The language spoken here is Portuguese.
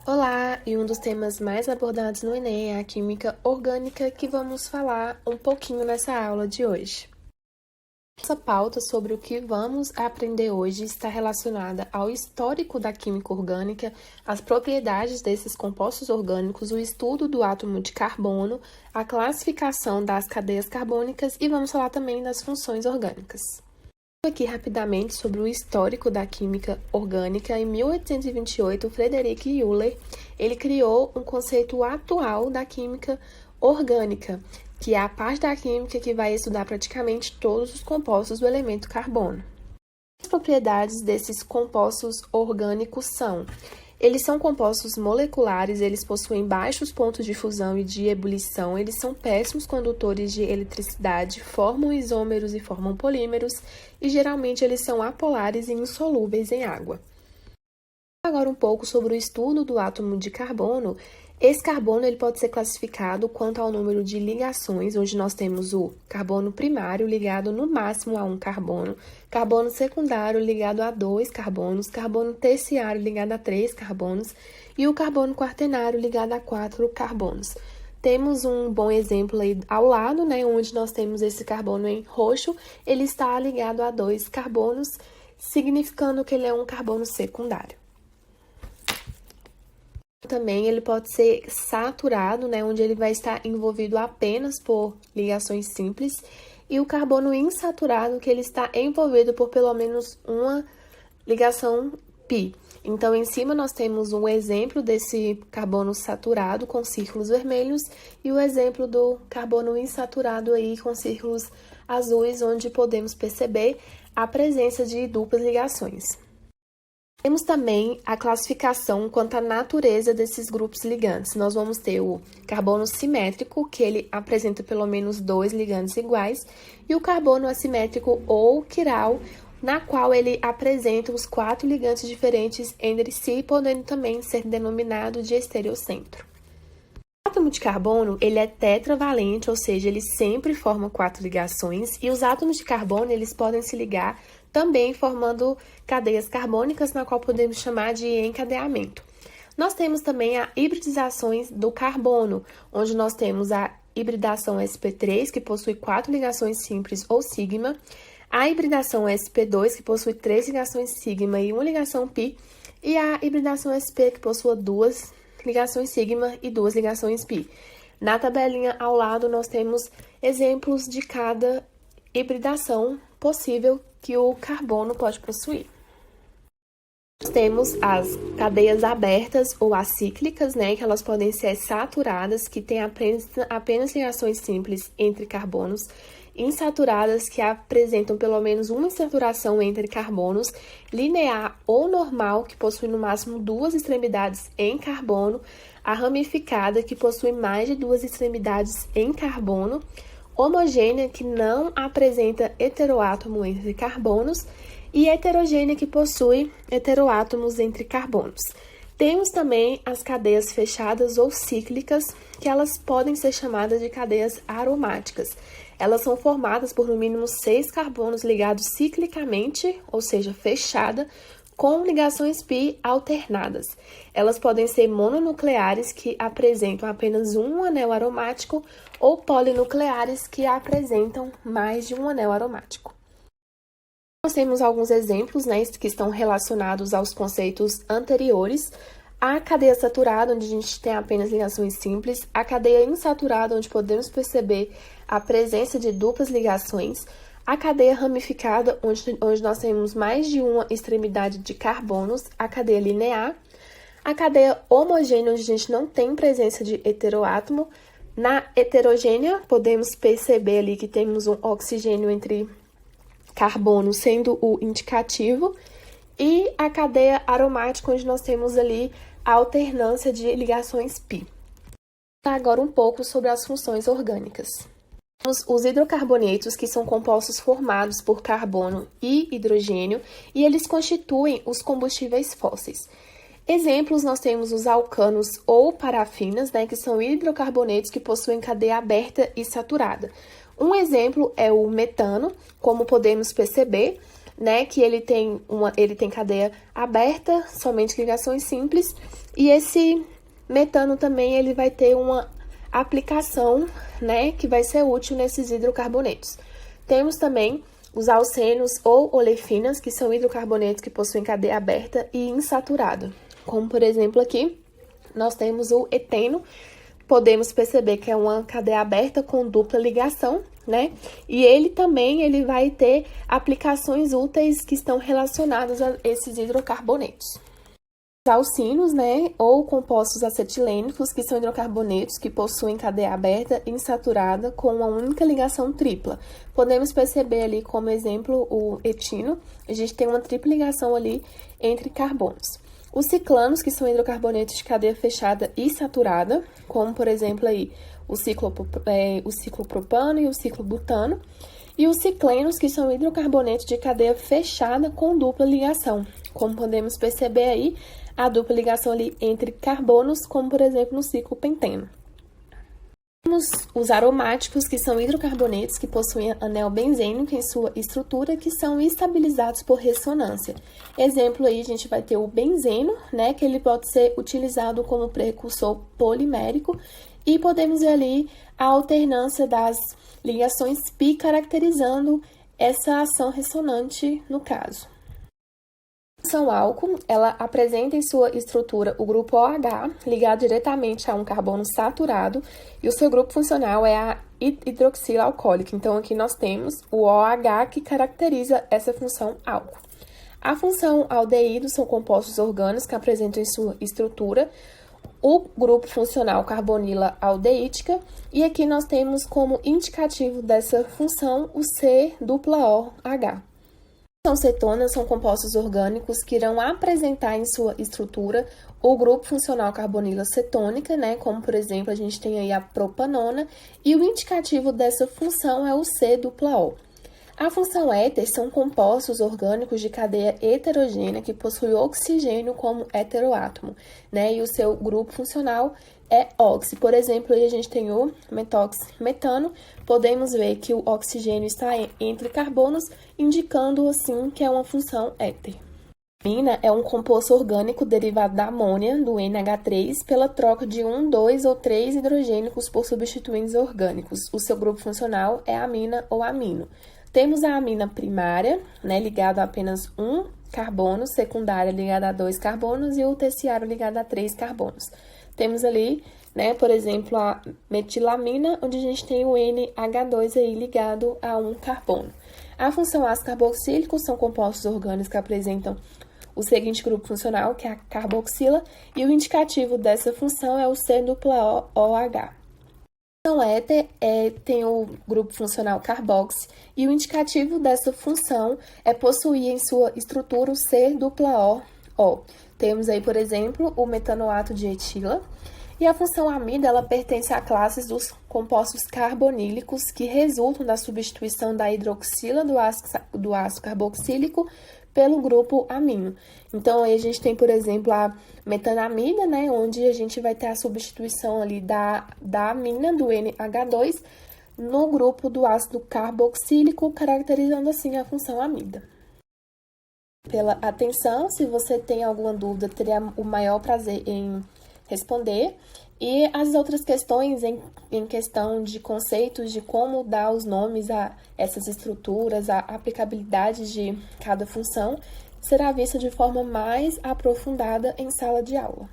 Olá, e um dos temas mais abordados no Enem é a química orgânica, que vamos falar um pouquinho nessa aula de hoje. Nossa pauta sobre o que vamos aprender hoje está relacionada ao histórico da química orgânica, as propriedades desses compostos orgânicos, o estudo do átomo de carbono, a classificação das cadeias carbônicas e vamos falar também das funções orgânicas. Aqui rapidamente sobre o histórico da química orgânica. Em 1828, Friedrich Euler, ele criou um conceito atual da química orgânica, que é a parte da química que vai estudar praticamente todos os compostos do elemento carbono. As propriedades desses compostos orgânicos são: eles são compostos moleculares, eles possuem baixos pontos de fusão e de ebulição, eles são péssimos condutores de eletricidade, formam isômeros e formam polímeros, e geralmente eles são apolares e insolúveis em água. Agora um pouco sobre o estudo do átomo de carbono. Esse carbono ele pode ser classificado quanto ao número de ligações, onde nós temos o carbono primário ligado no máximo a um carbono, carbono secundário ligado a 2 carbonos, carbono terciário ligado a 3 carbonos e o carbono quaternário ligado a 4 carbonos. Temos um bom exemplo aí ao lado, onde nós temos esse carbono em roxo, ele está ligado a 2 carbonos, significando que ele é um carbono secundário. Também ele pode ser saturado, onde ele vai estar envolvido apenas por ligações simples, e o carbono insaturado, que ele está envolvido por pelo menos uma ligação pi. Então, em cima nós temos um exemplo desse carbono saturado com círculos vermelhos e o exemplo do carbono insaturado aí com círculos azuis, onde podemos perceber a presença de duplas ligações. Temos também a classificação quanto à natureza desses grupos ligantes. Nós vamos ter o carbono simétrico, que ele apresenta pelo menos 2 ligantes iguais, e o carbono assimétrico ou quiral, na qual ele apresenta os 4 ligantes diferentes entre si, podendo também ser denominado de estereocentro. O átomo de carbono, ele é tetravalente, ou seja, ele sempre forma 4 ligações, e os átomos de carbono, eles podem se ligar também formando cadeias carbônicas, na qual podemos chamar de encadeamento. Nós temos também a hibridizações do carbono, onde nós temos a hibridação sp3, que possui 4 ligações simples ou sigma, a hibridação sp2, que possui 3 ligações sigma e 1 ligação pi, e a hibridação sp, que possui 2 ligações sigma e 2 ligações pi. Na tabelinha ao lado, nós temos exemplos de cada hibridação possível que o carbono pode possuir. Nós temos as cadeias abertas ou acíclicas, que elas podem ser saturadas, que têm apenas ligações simples entre carbonos, insaturadas, que apresentam pelo menos uma insaturação entre carbonos, linear ou normal, que possui no máximo 2 extremidades em carbono, a ramificada, que possui mais de 2 extremidades em carbono, homogênea, que não apresenta heteroátomo entre carbonos, e heterogênea, que possui heteroátomos entre carbonos. Temos também as cadeias fechadas ou cíclicas, que elas podem ser chamadas de cadeias aromáticas. Elas são formadas por no mínimo 6 carbonos ligados ciclicamente, ou seja, fechada, com ligações pi alternadas. Elas podem ser mononucleares, que apresentam apenas um anel aromático, ou polinucleares, que apresentam mais de um anel aromático. Nós temos alguns exemplos, que estão relacionados aos conceitos anteriores. A cadeia saturada, onde a gente tem apenas ligações simples, a cadeia insaturada, onde podemos perceber a presença de duplas ligações, a cadeia ramificada, onde nós temos mais de uma extremidade de carbonos, a cadeia linear, a cadeia homogênea, onde a gente não tem presença de heteroátomo. Na heterogênea, podemos perceber ali que temos um oxigênio entre carbonos, sendo o indicativo, e a cadeia aromática, onde nós temos ali a alternância de ligações pi. Agora um pouco sobre as funções orgânicas. Os hidrocarbonetos, que são compostos formados por carbono e hidrogênio, e eles constituem os combustíveis fósseis. Exemplos, nós temos os alcanos ou parafinas, que são hidrocarbonetos que possuem cadeia aberta e saturada. Um exemplo é o metano, como podemos perceber, né, que ele tem cadeia aberta, somente ligações simples, e esse metano também ele vai ter uma aplicação, né, que vai ser útil nesses hidrocarbonetos. Temos também os alcenos ou olefinas, que são hidrocarbonetos que possuem cadeia aberta e insaturada. Como, por exemplo, aqui, nós temos o eteno. Podemos perceber que é uma cadeia aberta com dupla ligação, né? E ele também vai ter aplicações úteis que estão relacionadas a esses hidrocarbonetos. Os alcinos, né, ou compostos acetilênicos, que são hidrocarbonetos que possuem cadeia aberta insaturada com uma única ligação tripla. Podemos perceber ali como exemplo o etino, a gente tem uma tripla ligação ali entre carbonos. Os ciclanos, que são hidrocarbonetos de cadeia fechada e saturada, como por exemplo aí o ciclopropano e o ciclobutano. E os ciclenos, que são hidrocarbonetos de cadeia fechada com dupla ligação, como podemos perceber aí, a dupla ligação ali entre carbonos, como por exemplo no ciclo penteno. Temos os aromáticos, que são hidrocarbonetos que possuem anel benzênico em sua estrutura, que são estabilizados por ressonância. Exemplo aí, a gente vai ter o benzeno, né, que ele pode ser utilizado como precursor polimérico, e podemos ver ali a alternância das ligações pi, caracterizando essa ação ressonante no caso. A função álcool, ela apresenta em sua estrutura o grupo OH, ligado diretamente a um carbono saturado, e o seu grupo funcional é a hidroxila alcoólica. Então, aqui nós temos o OH que caracteriza essa função álcool. A função aldeído são compostos orgânicos que apresentam em sua estrutura o grupo funcional carbonila aldeídica, e aqui nós temos como indicativo dessa função o C-OH. As cetonas são compostos orgânicos que irão apresentar em sua estrutura o grupo funcional carbonila cetônica, né? Como, por exemplo, a gente tem aí a propanona, e o indicativo dessa função é o C-O. A função éter são compostos orgânicos de cadeia heterogênea que possuem oxigênio como heteroátomo, né? E o seu grupo funcional é oxi. Por exemplo, aí a gente tem o metano. Podemos ver que o oxigênio está entre carbonos, indicando assim que é uma função éter. Amina é um composto orgânico derivado da amônia, do NH3, pela troca de 1, 2 ou 3 hidrogênicos por substituintes orgânicos. O seu grupo funcional é amina ou amino. Temos a amina primária, né, ligada a apenas um carbono, secundária ligada a 2 carbonos e o terciário ligado a 3 carbonos. Temos ali, né, por exemplo, a metilamina, onde a gente tem o NH2 aí ligado a um carbono. A função ácido carboxílico são compostos orgânicos que apresentam o seguinte grupo funcional, que é a carboxila, e o indicativo dessa função é o C-OH. A função éter tem o grupo funcional carboxy, e o indicativo dessa função é possuir em sua estrutura o C-O. Temos aí, por exemplo, o metanoato de etila. E a função amida, ela pertence à classe dos compostos carbonílicos que resultam da substituição da hidroxila do ácido carboxílico pelo grupo amino. Então, aí a gente tem, por exemplo, a metanamida, né, onde a gente vai ter a substituição ali da amina, do NH2, no grupo do ácido carboxílico, caracterizando assim a função amida. Pela atenção, se você tem alguma dúvida, teria o maior prazer em responder. E as outras questões em questão de conceitos, de como dar os nomes a essas estruturas, a aplicabilidade de cada função, será vista de forma mais aprofundada em sala de aula.